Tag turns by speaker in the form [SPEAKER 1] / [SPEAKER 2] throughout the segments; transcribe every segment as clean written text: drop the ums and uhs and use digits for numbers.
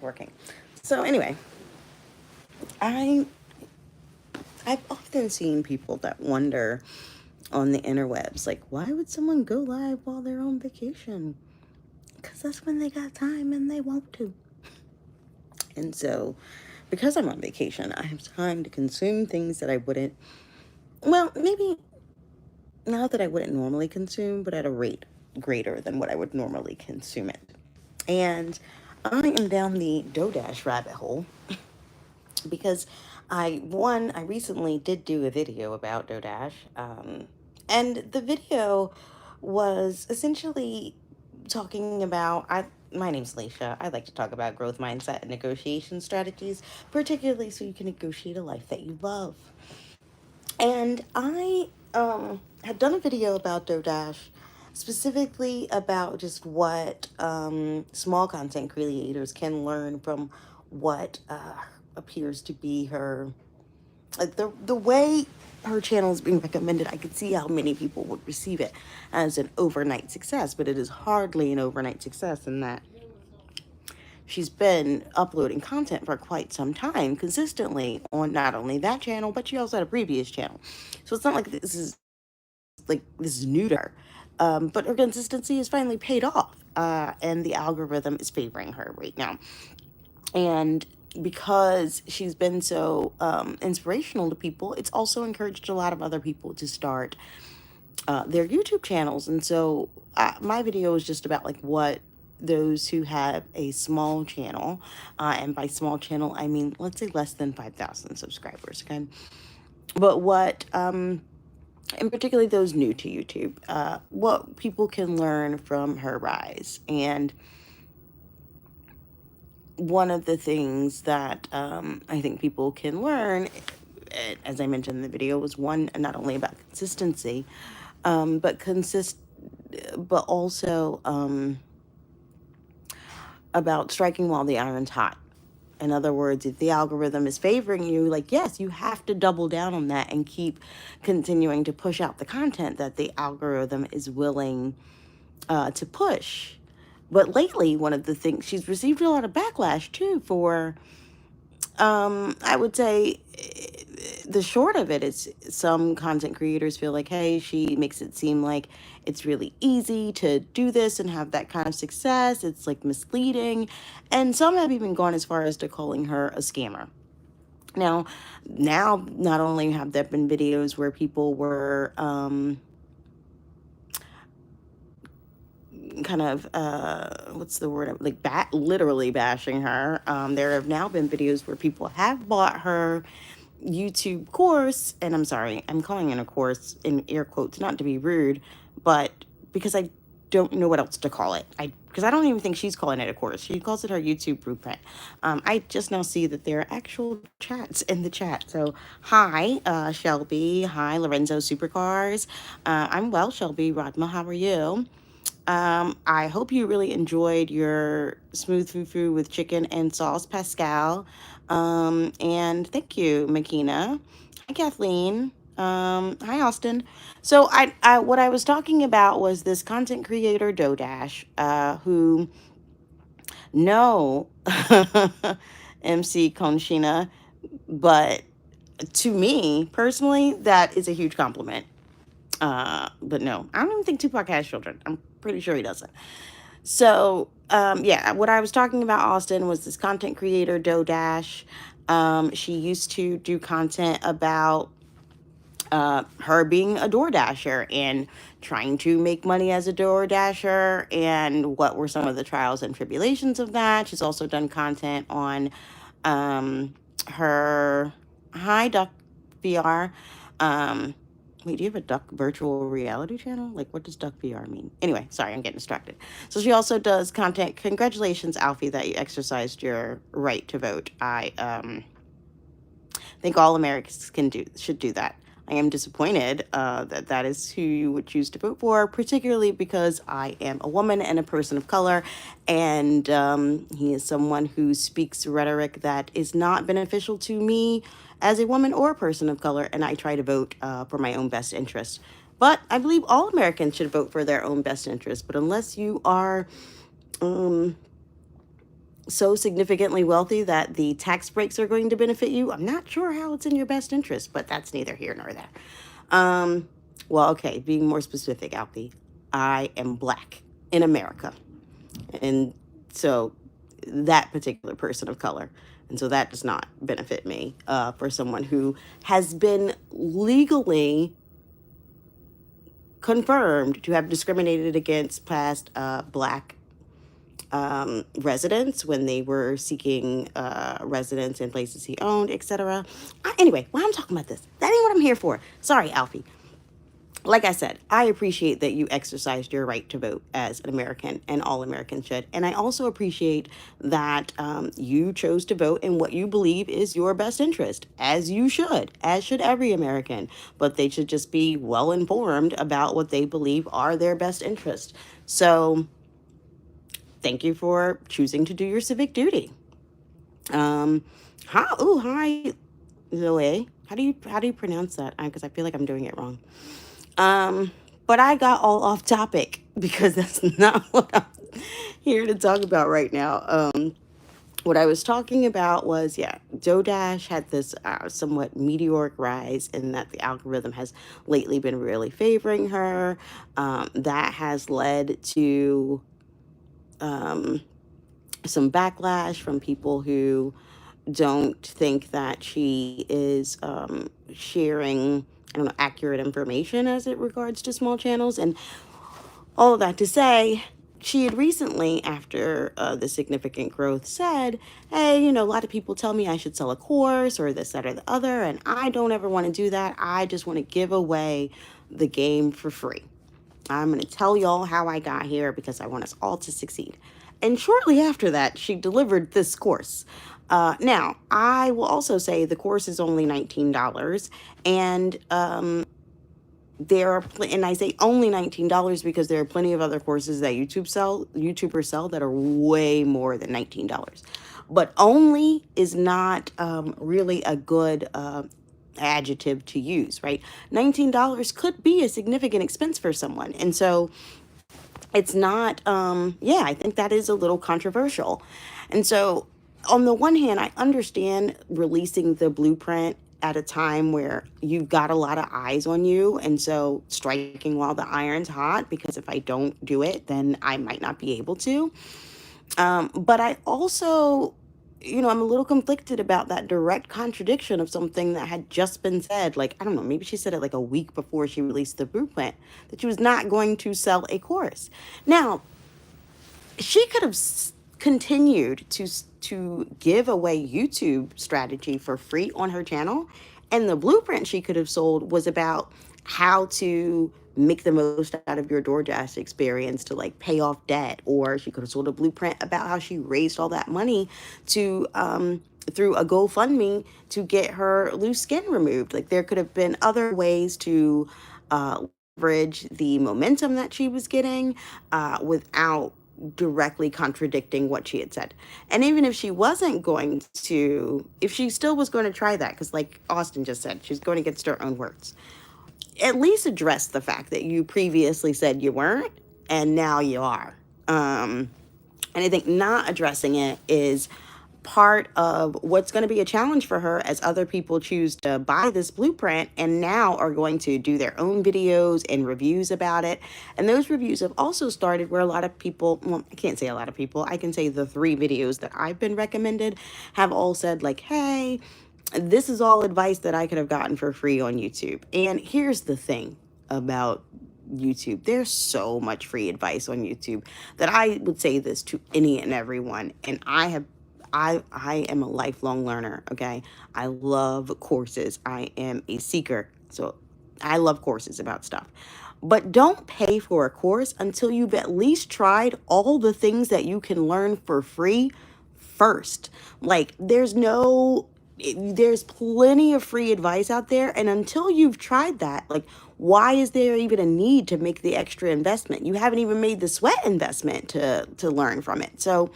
[SPEAKER 1] Working. So anyway, I I've often seen people that wonder on the interwebs, like, why would someone go live while they're on vacation? Because that's when they got time and they want to. And so, because I'm on vacation, I have time to consume things that I wouldn't, well, maybe not that I wouldn't normally consume, but at a rate greater than what I would normally consume it. And I am down the DoDash rabbit hole because I recently did do a video about DoDash, and the video was essentially talking about my name's Leisha. I like to talk about growth mindset and negotiation strategies, particularly so you can negotiate a life that you love. And I had done a video about DoDash, specifically about just what small content creators can learn from what appears to be her, like the way her channel is being recommended. I could see how many people would receive it as an overnight success, but it is hardly an overnight success in that she's been uploading content for quite some time consistently on not only that channel, but she also had a previous channel. So it's not like this is new to her. But her consistency has finally paid off, and the algorithm is favoring her right now. And because she's been so inspirational to people, it's also encouraged a lot of other people to start their YouTube channels. And so my video is just about like what those who have a small channel, and by small channel, I mean, let's say less than 5,000 subscribers, okay? But what, and particularly those new to YouTube, what people can learn from her rise. And one of the things that I think people can learn, as I mentioned in the video, was one, not only about consistency, but also about striking while the iron's hot. In other words, if the algorithm is favoring you, like, yes, you have to double down on that and keep continuing to push out the content that the algorithm is willing to push. But lately, one of the things, she's received a lot of backlash too for, I would say, the short of it is some content creators feel like, hey, she makes it seem like it's really easy to do this and have that kind of success. It's like misleading. And some have even gone as far as to calling her a scammer. Now, not only have there been videos where people were kind of what's the word, like literally bashing her, there have now been videos where people have bought her YouTube course, and I'm sorry, I'm calling it a course in air quotes, not to be rude, but because I don't know what else to call it. Because I don't even think she's calling it a course. She calls it her YouTube blueprint. I just now see that there are actual chats in the chat. So hi, Shelby. Hi, Lorenzo Supercars. I'm well, Shelby. Rodma, how are you? I hope you really enjoyed your smooth fufu with chicken and sauce, Pascal. And thank you, Makina. Hi, Kathleen. Hi, Austin. So what I was talking about was this content creator, DoDash, who, no, MC Conchina, but to me personally, that is a huge compliment. But no, I don't even think Tupac has children. I'm pretty sure he doesn't. So, yeah, what I was talking about, Austin, was this content creator, DoDash. She used to do content about her being a DoorDasher and trying to make money as a DoorDasher and what were some of the trials and tribulations of that. She's also done content on her Hi Duck VR. Wait, do you have a duck virtual reality channel? Like, what does duck VR mean? Anyway, sorry, I'm getting distracted. So she also does content. Congratulations, Alfie, that you exercised your right to vote. I think all Americans should do that. I am disappointed that is who you would choose to vote for, particularly because I am a woman and a person of color, and he is someone who speaks rhetoric that is not beneficial to me as a woman or a person of color, and I try to vote for my own best interest. But I believe all Americans should vote for their own best interest, but unless you are so significantly wealthy that the tax breaks are going to benefit you. I'm not sure how it's in your best interest, but that's neither here nor there. Well, okay, being more specific, Alfie, I am black in America. And so that particular person of color. And so that does not benefit me for someone who has been legally confirmed to have discriminated against past black residents when they were seeking residence in places he owned, etc. Anyway, why I'm talking about this, that ain't what I'm here for. Sorry, Alfie. Like I said, I appreciate that you exercised your right to vote as an American, and all Americans should. And I also appreciate that you chose to vote in what you believe is your best interest, as you should, as should every American. But they should just be well informed about what they believe are their best interests. So thank you for choosing to do your civic duty. Hi, Zoe. How do you pronounce that? Because I feel like I'm doing it wrong. But I got all off topic because that's not what I'm here to talk about right now. What I was talking about was, yeah, Dodash had this somewhat meteoric rise in that the algorithm has lately been really favoring her. That has led to some backlash from people who don't think that she is sharing, I don't know, accurate information as it regards to small channels. And all of that to say, she had recently, after the significant growth, said, hey, a lot of people tell me I should sell a course or this, that, or the other, and I don't ever want to do that. I just want to give away the game for free. I'm going to tell y'all how I got here because I want us all to succeed. And shortly after that, she delivered this course. Now, I will also say the course is only $19, and and I say only $19 because there are plenty of other courses that YouTubers sell that are way more than $19. But only is not really a good adjective to use, right? $19 could be a significant expense for someone. And so it's not, I think that is a little controversial. And so on the one hand, I understand releasing the blueprint at a time where you've got a lot of eyes on you. And so striking while the iron's hot, because if I don't do it, then I might not be able to. But I also, I'm a little conflicted about that direct contradiction of something that had just been said. Like, I don't know, maybe she said it like a week before she released the blueprint, that she was not going to sell a course. Now, she could have continued to give away YouTube strategy for free on her channel, and the blueprint she could have sold was about how to make the most out of your DoorDash experience to like pay off debt. Or she could have sold a blueprint about how she raised all that money to through a GoFundMe to get her loose skin removed. Like, there could have been other ways to leverage the momentum that she was getting without directly contradicting what she had said. And even if she wasn't going to, if she still was going to try that, because like Austin just said, she's going against her own words, at least address the fact that you previously said you weren't and now you are. And I think not addressing it is part of what's going to be a challenge for her as other people choose to buy this blueprint and now are going to do their own videos and reviews about it. And those reviews have also started where a lot of people, well, I can't say a lot of people, I can say the 3 videos that I've been recommended have all said like, hey, this is all advice that I could have gotten for free on YouTube. And here's the thing about YouTube. There's so much free advice on YouTube that I would say this to any and everyone. And I am a lifelong learner, okay? I love courses. I am a seeker. So I love courses about stuff. But don't pay for a course until you've at least tried all the things that you can learn for free first. Like, there's plenty of free advice out there, and until you've tried that, like, why is there even a need to make the extra investment? You haven't even made the sweat investment to learn from it. So,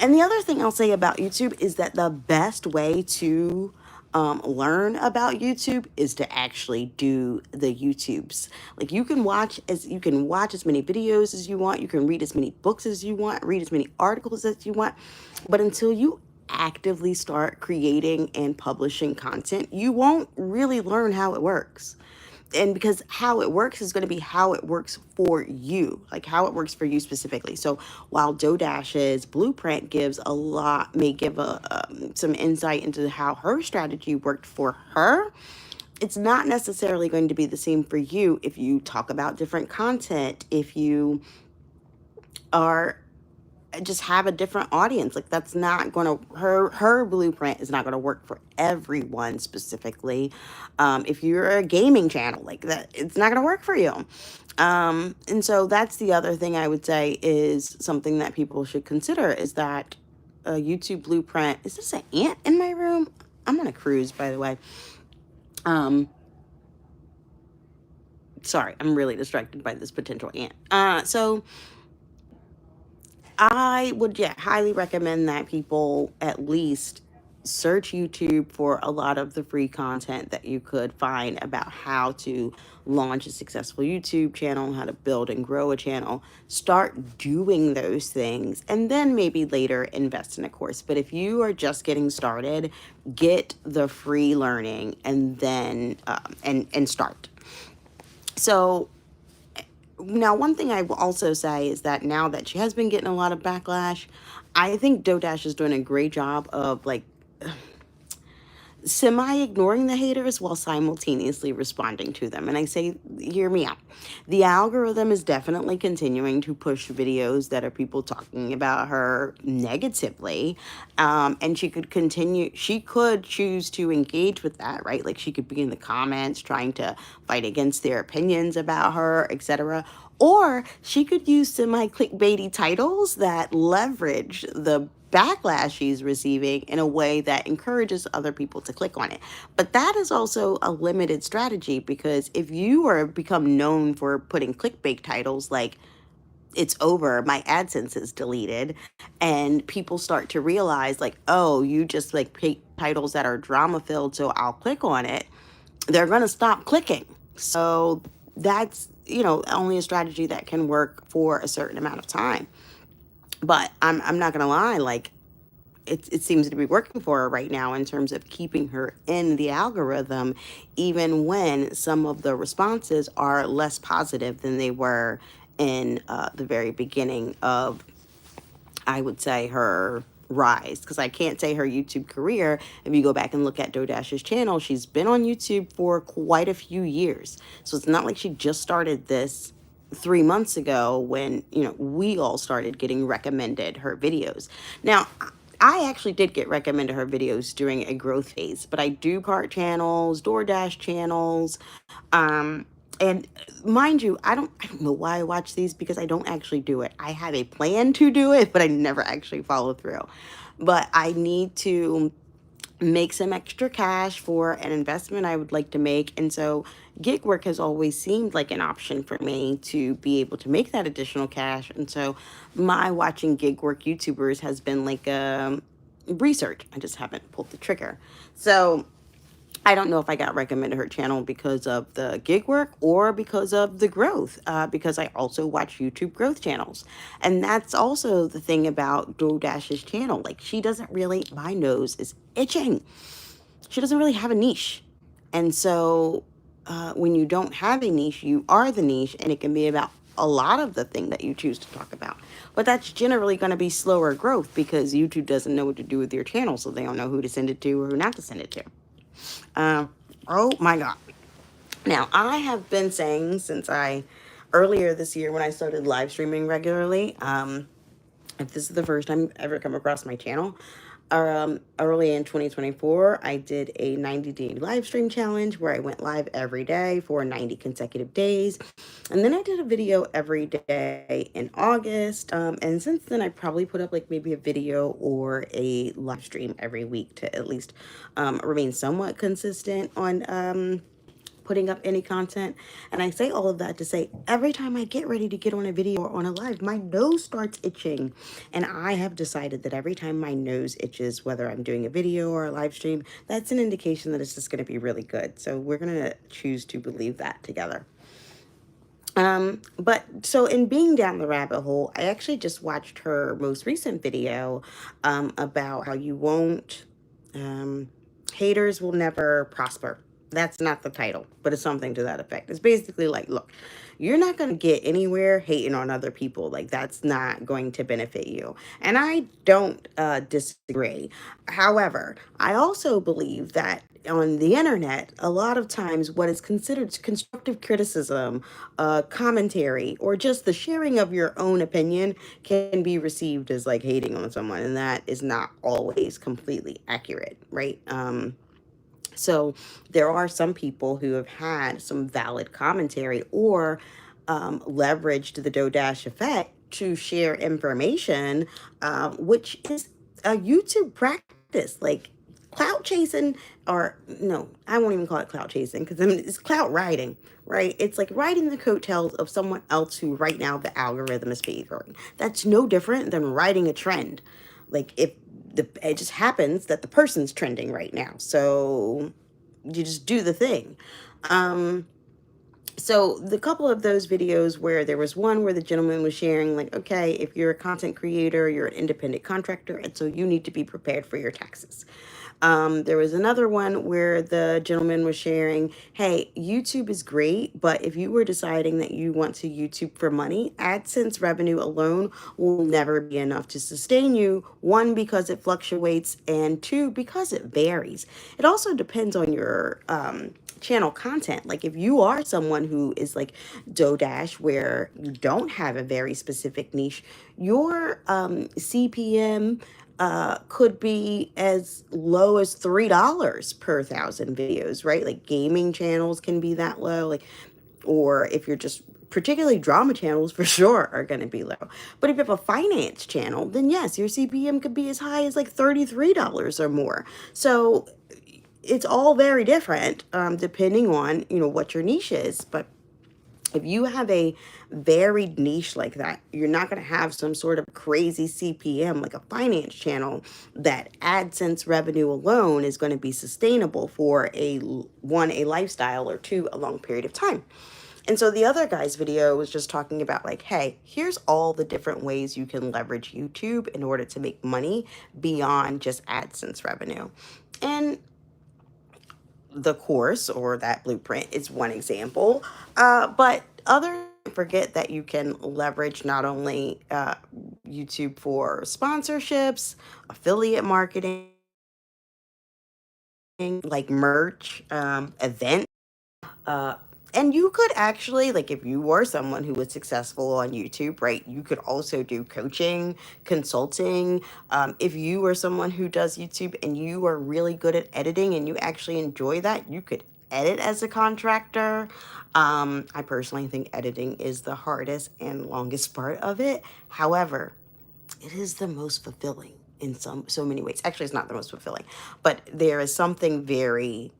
[SPEAKER 1] and the other thing I'll say about YouTube is that the best way to learn about YouTube is to actually do the YouTubes. Like, you can watch as many videos as you want. You can read as many books as you want, read as many articles as you want. But until you actively start creating and publishing content, you won't really learn how it works. And because how it works is going to be how it works for you, like how it works for you specifically. So while DoDash's blueprint gives a lot, may give some insight into how her strategy worked for her, it's not necessarily going to be the same for you if you talk about different content, if you are just have a different audience. Like that's not going to, her blueprint is not going to work for everyone specifically. If you're a gaming channel like that, it's not going to work for you. And so that's the other thing I would say is something that people should consider is that a YouTube blueprint. Is this an ant in my room? I'm on a cruise, by the way. um Sorry, I'm really distracted by this potential ant. So I would, yeah, highly recommend that people at least search YouTube for a lot of the free content that you could find about how to launch a successful YouTube channel, how to build and grow a channel. Start doing those things and then maybe later invest in a course. But if you are just getting started, get the free learning and then and start. So now, one thing I will also say is that now that she has been getting a lot of backlash, I think DoDash is doing a great job of like semi-ignoring the haters while simultaneously responding to them. And I say, hear me out. The algorithm is definitely continuing to push videos that are people talking about her negatively. And she could choose to engage with that, right? Like she could be in the comments trying to fight against their opinions about her, etc. Or she could use semi-clickbaity titles that leverage the backlash she's receiving in a way that encourages other people to click on it. But that is also a limited strategy because if you are become known for putting clickbait titles like it's over, my AdSense is deleted, and people start to realize like, oh, you just like pick titles that are drama filled, so I'll click on it, they're going to stop clicking. So that's, only a strategy that can work for a certain amount of time. But I'm not gonna lie, like it seems to be working for her right now in terms of keeping her in the algorithm, even when some of the responses are less positive than they were in the very beginning of, I would say, her rise. Because I can't say her YouTube career. If you go back and look at DoDash's channel, she's been on YouTube for quite a few years. So it's not like she just started this 3 months ago when, we all started getting recommended her videos. Now, I actually did get recommended her videos during a growth phase, but I do cart channels, DoorDash channels, and mind you, I don't know why I watch these because I don't actually do it. I have a plan to do it, but I never actually follow through. But I need to make some extra cash for an investment I would like to make. And so gig work has always seemed like an option for me to be able to make that additional cash. And so my watching gig work YouTubers has been like research. I just haven't pulled the trigger. So I don't know if I got recommended her channel because of the gig work or because of the growth, because I also watch YouTube growth channels. And that's also the thing about DoDash's channel. Like she doesn't really, my nose is itching. She doesn't really have a niche. And so when you don't have a niche, you are the niche, and it can be about a lot of the thing that you choose to talk about. But that's generally going to be slower growth because YouTube doesn't know what to do with your channel, so they don't know who to send it to or who not to send it to. Oh my God. Now, I have been saying since earlier this year when I started live streaming regularly, if this is the first time you've ever come across my channel, early in 2024, I did a 90-day live stream challenge where I went live every day for 90 consecutive days. And then I did a video every day in August. And since then, I probably put up like maybe a video or a live stream every week to at least remain somewhat consistent on putting up any content. And I say all of that to say every time I get ready to get on a video or on a live, my nose starts itching. And I have decided that every time my nose itches, whether I'm doing a video or a live stream, that's an indication that it's just going to be really good. So we're going to choose to believe that together. But so in being down the rabbit hole, I actually just watched her most recent video about how you won't, um, haters will never prosper. That's not the title, but it's something to that effect. It's basically like, look, you're not going to get anywhere hating on other people. Like, that's not going to benefit you. And I don't disagree. However, I also believe that on the internet, a lot of times what is considered constructive criticism, commentary, or just the sharing of your own opinion can be received as like hating on someone, and that is not always completely accurate, right? So there are some people who have had some valid commentary or leveraged the Dodash effect to share information, which is a YouTube practice. Like clout chasing, or no, I won't even call it clout chasing because I mean, it's clout riding, right? It's like riding the coattails of someone else who right now the algorithm is favoring. That's no different than riding a trend. Like if it just happens that the person's trending right now. So you just do the thing. Um, so the couple of those videos where there was one where the gentleman was sharing like, okay, if you're a content creator, you're an independent contractor, and so you need to be prepared for your taxes. There was another one where the gentleman was sharing, hey, YouTube is great, but if you were deciding that you want to YouTube for money, AdSense revenue alone will never be enough to sustain you. One, because it fluctuates, and two, because it varies. It also depends on your channel content. Like if you are someone who is like Dodash, where you don't have a very specific niche, your CPM could be as low as $3 per thousand videos, right? Like gaming channels can be that low. Like, or if you're just particularly drama channels for sure are going to be low. But if you have a finance channel, then yes, your CPM could be as high as like $33 or more. So it's all very different, depending on, you know, what your niche is. But if you have a varied niche like that, you're not going to have some sort of crazy CPM like a finance channel that AdSense revenue alone is going to be sustainable for a lifestyle, or two, a long period of time. And so the other guy's video was just talking about like, hey, here's all the different ways you can leverage YouTube in order to make money beyond just AdSense revenue. And the course or that blueprint is one example, but others forget that you can leverage not only YouTube for sponsorships, affiliate marketing, like merch, events. Uh, and you could actually, like, if you were someone who was successful on YouTube, right, you could also do coaching, consulting. If you were someone who does YouTube and you are really good at editing and you actually enjoy that, you could edit as a contractor. I personally think editing is the hardest and longest part of it. However, it is the most fulfilling in so many ways. Actually, it's not the most fulfilling, but there is something very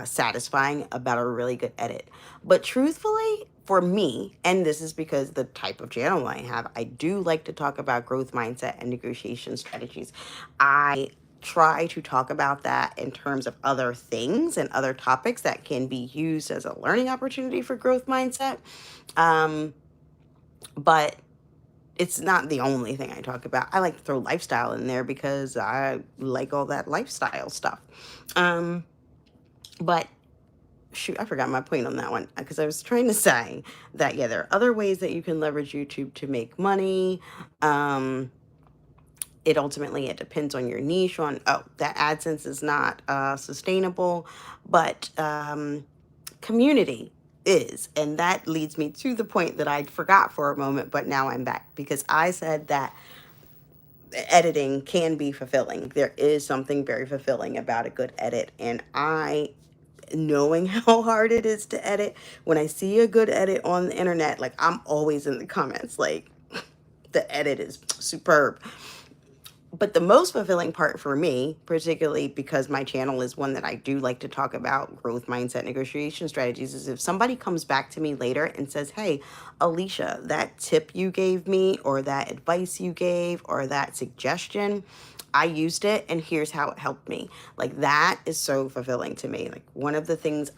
[SPEAKER 1] satisfying about a really good edit. But truthfully, for me, and this is because the type of channel I have, I do like to talk about growth mindset and negotiation strategies. I try to talk about that in terms of other things and other topics that can be used as a learning opportunity for growth mindset. But it's not the only thing I talk about. I like to throw lifestyle in there because I like all that lifestyle stuff. But shoot, I forgot my point on that one because I was trying to say that, yeah, there are other ways that you can leverage YouTube to make money. It depends on your niche on, oh, that AdSense is not sustainable, but community is. And that leads me to the point that I forgot for a moment, but now I'm back because I said that editing can be fulfilling. There is something very fulfilling about a good edit. And knowing how hard it is to edit, when I see a good edit on the internet, like I'm always in the comments, like the edit is superb. But the most fulfilling part for me, particularly because my channel is one that I do like to talk about growth mindset negotiation strategies, is if somebody comes back to me later and says, hey, Alicia, that tip you gave me, or that advice you gave, or that suggestion, I used it and here's how it helped me. Like that is so fulfilling to me. Like one of the things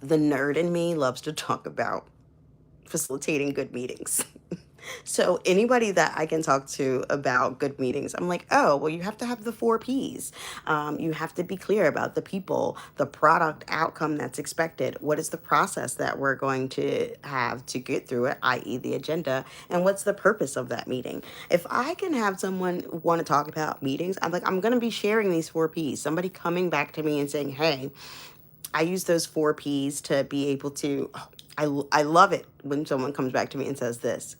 [SPEAKER 1] the nerd in me loves to talk about facilitating good meetings. So anybody that I can talk to about good meetings, I'm like, oh, well, you have to have the four P's. You have to be clear about the people, the product outcome that's expected. What is the process that we're going to have to get through it, i.e. the agenda, and what's the purpose of that meeting? If I can have someone want to talk about meetings, I'm like, I'm going to be sharing these four P's. Somebody coming back to me and saying, hey, I use those four P's to be able to, I love it when someone comes back to me and says this.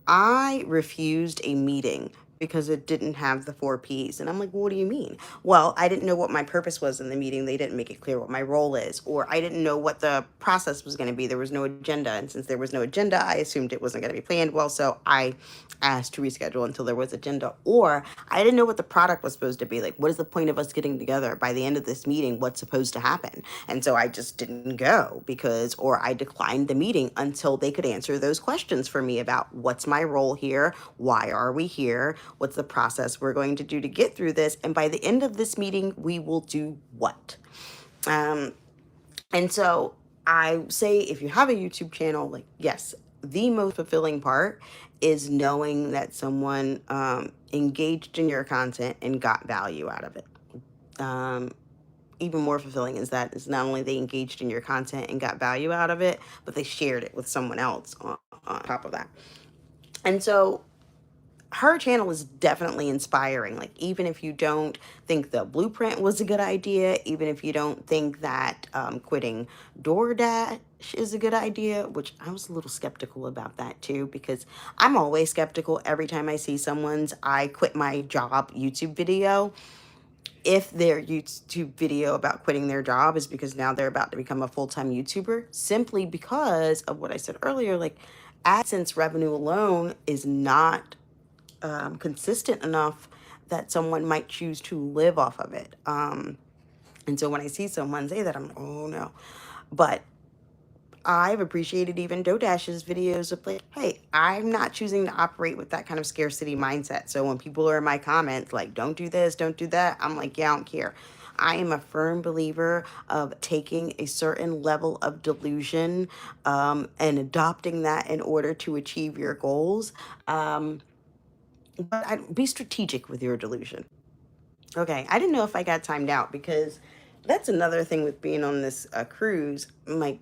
[SPEAKER 1] I refused a meeting because it didn't have the four P's. And I'm like, well, what do you mean? Well, I didn't know what my purpose was in the meeting. They didn't make it clear what my role is, or I didn't know what the process was going to be. There was no agenda. And since there was no agenda, I assumed it wasn't going to be planned well. So I asked to reschedule until there was agenda, or I didn't know what the product was supposed to be. Like, what is the point of us getting together by the end of this meeting? What's supposed to happen? And so I just didn't go because, or I declined the meeting until they could answer those questions for me about what's my role here? Why are we here? What's the process we're going to do to get through this? And by the end of this meeting, we will do what? Um, and so I say, if you have a YouTube channel, like, yes, the most fulfilling part is knowing that someone engaged in your content and got value out of it. Um, Even more fulfilling is that it's not only they engaged in your content and got value out of it, but they shared it with someone else on top of that. And so her channel is definitely inspiring. Like, even if you don't think the blueprint was a good idea, even if you don't think that quitting DoorDash is a good idea, which I was a little skeptical about that too, because I'm always skeptical every time I see someone's I quit my job YouTube video. If their YouTube video about quitting their job is because now they're about to become a full-time YouTuber, simply because of what I said earlier, like AdSense revenue alone is not consistent enough that someone might choose to live off of it. And so when I see someone say that, I'm like, oh no. But I've appreciated even DoDash's videos of like, hey, I'm not choosing to operate with that kind of scarcity mindset. So when people are in my comments like, don't do this, don't do that, I'm like, yeah, I don't care. I am a firm believer of taking a certain level of delusion and adopting that in order to achieve your goals. But be strategic with your delusion. Okay, I didn't know if I got timed out because that's another thing with being on this cruise. My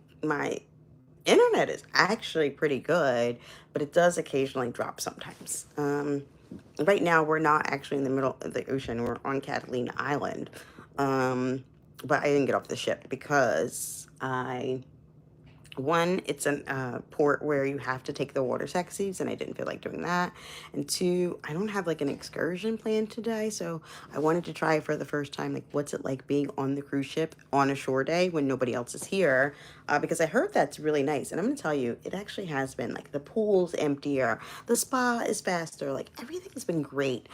[SPEAKER 1] internet is actually pretty good, but it does occasionally drop sometimes. Right now, we're not actually in the middle of the ocean. We're on Catalina Island. But I didn't get off the ship because one, it's a port where you have to take the water taxis, and I didn't feel like doing that. And two, I don't have like an excursion planned today, so I wanted to try for the first time, like, what's it like being on the cruise ship on a shore day when nobody else is here? Because I heard that's really nice, and I'm gonna tell you, it actually has been. Like, the pool's emptier, the spa is faster, like everything's been great.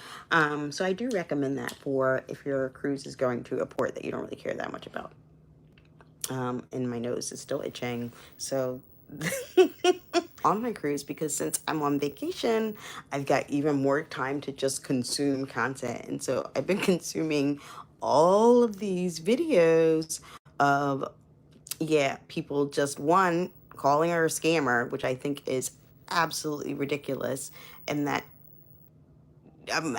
[SPEAKER 1] So I do recommend that for if your cruise is going to a port that you don't really care that much about. And my nose is still itching. So on my cruise, because since I'm on vacation, I've got even more time to just consume content. And so I've been consuming all of these videos of, yeah, people just one calling her a scammer, which I think is absolutely ridiculous. And that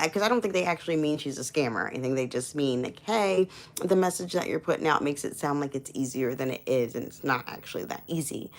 [SPEAKER 1] because I don't think they actually mean she's a scammer. I think they just mean like, hey, the message that you're putting out makes it sound like it's easier than it is, and it's not actually that easy.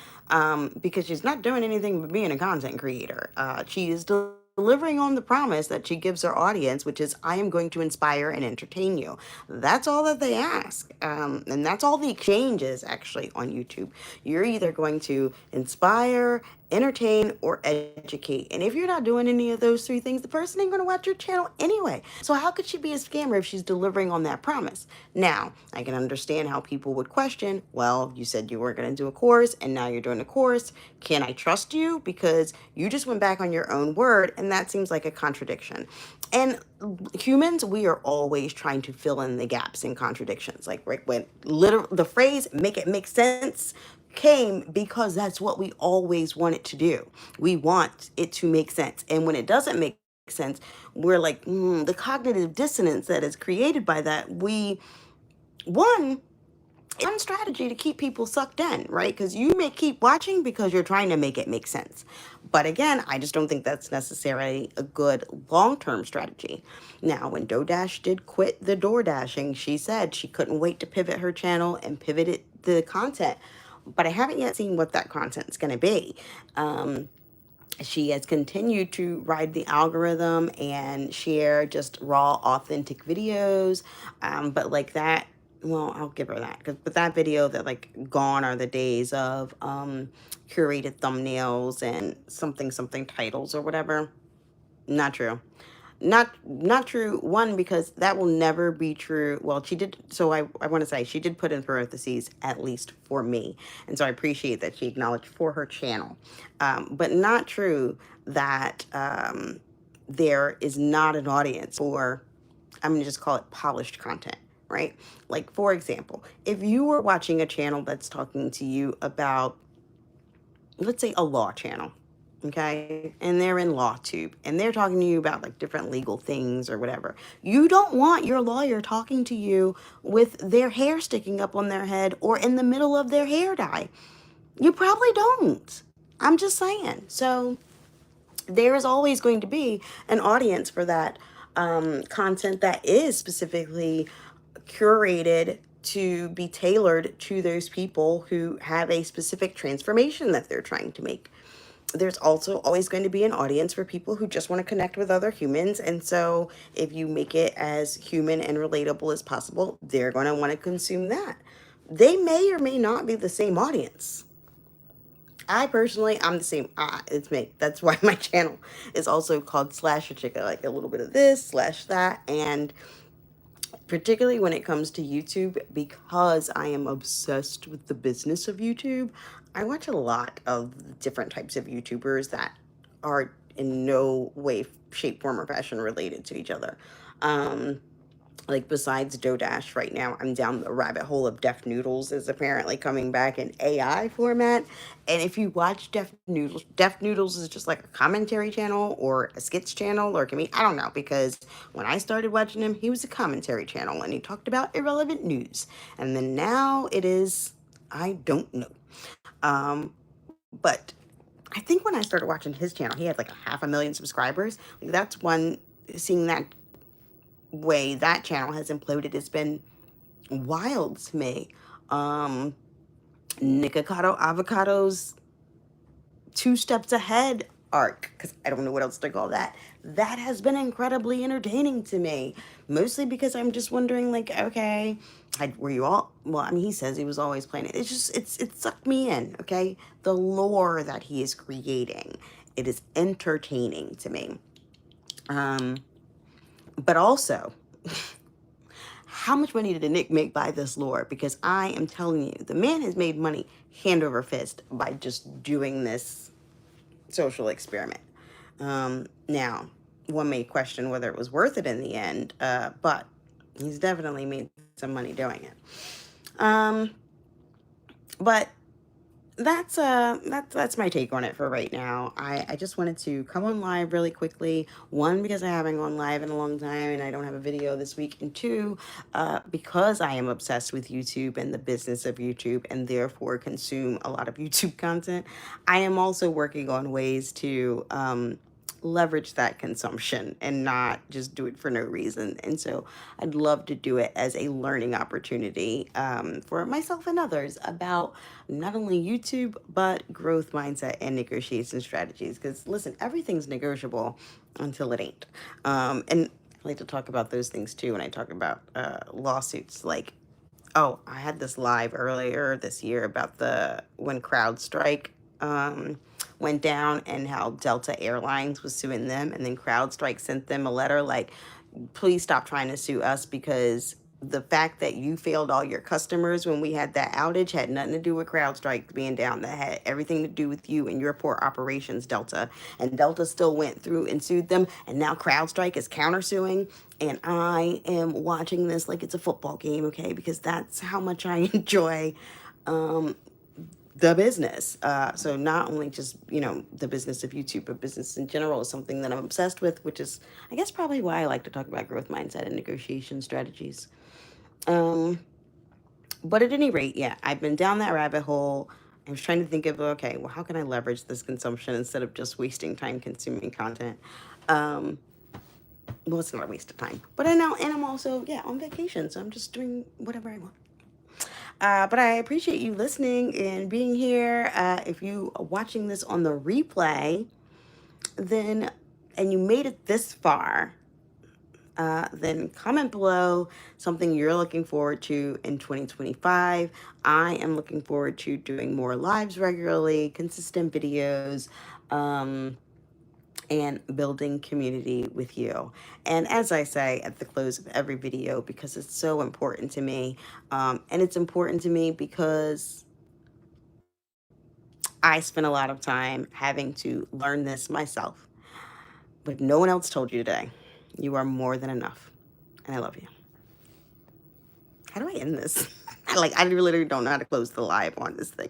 [SPEAKER 1] Because she's not doing anything but being a content creator. She is delivering on the promise that she gives her audience, which is, I am going to inspire and entertain you. That's all that they ask. And that's all the exchange is actually on YouTube. You're either going to inspire, entertain, or educate. And if you're not doing any of those three things, the person ain't going to watch your channel anyway. So how could she be a scammer if she's delivering on that promise? Now, I can understand how people would question, well, you said you weren't going to do a course, and now you're doing a course. Can I trust you? Because you just went back on your own word, and that seems like a contradiction. And humans, we are always trying to fill in the gaps in contradictions. Like, right, when literally the phrase make it make sense came because that's what we always want it to do. We want it to make sense. And when it doesn't make sense, we're like, the cognitive dissonance that is created by that, one, It's one strategy to keep people sucked in, right? Because you may keep watching because you're trying to make it make sense. But again, I just don't think that's necessarily a good long-term strategy. Now, when DoorDash did quit the door dashing, she said she couldn't wait to pivot her channel and pivot the content. But I haven't yet seen what that content's going to be. She has continued to ride the algorithm and share just raw, authentic videos. But like that, well, I'll give her that. But that video that like gone are the days of curated thumbnails and something titles or whatever. Not true. Not true. One, because that will never be true. Well, she did. So I want to say she did put in parentheses, at least for me. And so I appreciate that she acknowledged for her channel. But not true that there is not an audience for, I'm going to just call it polished content, right? Like, for example, if you were watching a channel that's talking to you about, let's say, a law channel, okay, and they're in LawTube and they're talking to you about like different legal things or whatever, you don't want your lawyer talking to you with their hair sticking up on their head or in the middle of their hair dye. You probably don't. I'm just saying. So there is always going to be an audience for that content that is specifically curated to be tailored to those people who have a specific transformation that they're trying to make. There's also always going to be an audience for people who just want to connect with other humans. And so if you make it as human and relatable as possible, they're going to want to consume that. They may or may not be the same audience. I personally, I'm the same. It's me. That's why my channel is also called Slash a Chick. I like a little bit of this, slash that. And particularly when it comes to YouTube, because I am obsessed with the business of YouTube, I watch a lot of different types of YouTubers that are in no way, shape, form, or fashion related to each other. Like besides DoDash right now, I'm down the rabbit hole of Deaf Noodles is apparently coming back in AI format. And if you watch Deaf Noodles is just like a commentary channel or a skits channel or can be, I don't know, because when I started watching him, he was a commentary channel and he talked about irrelevant news. And then now it is, I don't know. But I think when I started watching his channel, he had like 500,000 subscribers. Like that's one, seeing that way that channel has imploded has been wild to me. Nikocado Avocado's Two Steps Ahead arc, because I don't know what else to call that. That has been incredibly entertaining to me, mostly because I'm just wondering, like, okay, were you all? Well, I mean, he says he was always playing it. It's just it sucked me in. Okay, the lore that he is creating, it is entertaining to me. But also, how much money did Nick make by this lore? Because I am telling you, the man has made money hand over fist by just doing this social experiment. Now, one may question whether it was worth it in the end, but he's definitely made some money doing it. But that's my take on it for right now. I just wanted to come on live really quickly. One, because I haven't gone live in a long time and I don't have a video this week. And two, because I am obsessed with YouTube and the business of YouTube and therefore consume a lot of YouTube content, I am also working on ways to leverage that consumption and not just do it for no reason. And so I'd love to do it as a learning opportunity for myself and others about not only YouTube, but growth mindset and negotiation strategies. Because listen, everything's negotiable until it ain't. And I like to talk about those things too when I talk about lawsuits. Like, oh, I had this live earlier this year about when CrowdStrike went down and how Delta Airlines was suing them, and then CrowdStrike sent them a letter like, please stop trying to sue us because the fact that you failed all your customers when we had that outage had nothing to do with CrowdStrike being down. That had everything to do with you and your poor operations, Delta. And Delta still went through and sued them, and now CrowdStrike is countersuing. And I am watching this like it's a football game, okay? Because that's how much I enjoy the business. So not only just, the business of YouTube, but business in general is something that I'm obsessed with, which is, I guess, probably why I like to talk about growth mindset and negotiation strategies. But at any rate, yeah, I've been down that rabbit hole. I was trying to think of, okay, well, how can I leverage this consumption instead of just wasting time consuming content? Um, well, it's not a waste of time. But I know, and I'm also, yeah, on vacation, so I'm just doing whatever I want. But I appreciate you listening and being here. If you are watching this on the replay, then, and you made it this far, then comment below something you're looking forward to in 2025. I am looking forward to doing more lives regularly, consistent videos, and building community with you. And as I say at the close of every video, because it's so important to me, and it's important to me because I spent a lot of time having to learn this myself. But if no one else told you today, you are more than enough. And I love you. How do I end this? I literally don't know how to close the live on this thing.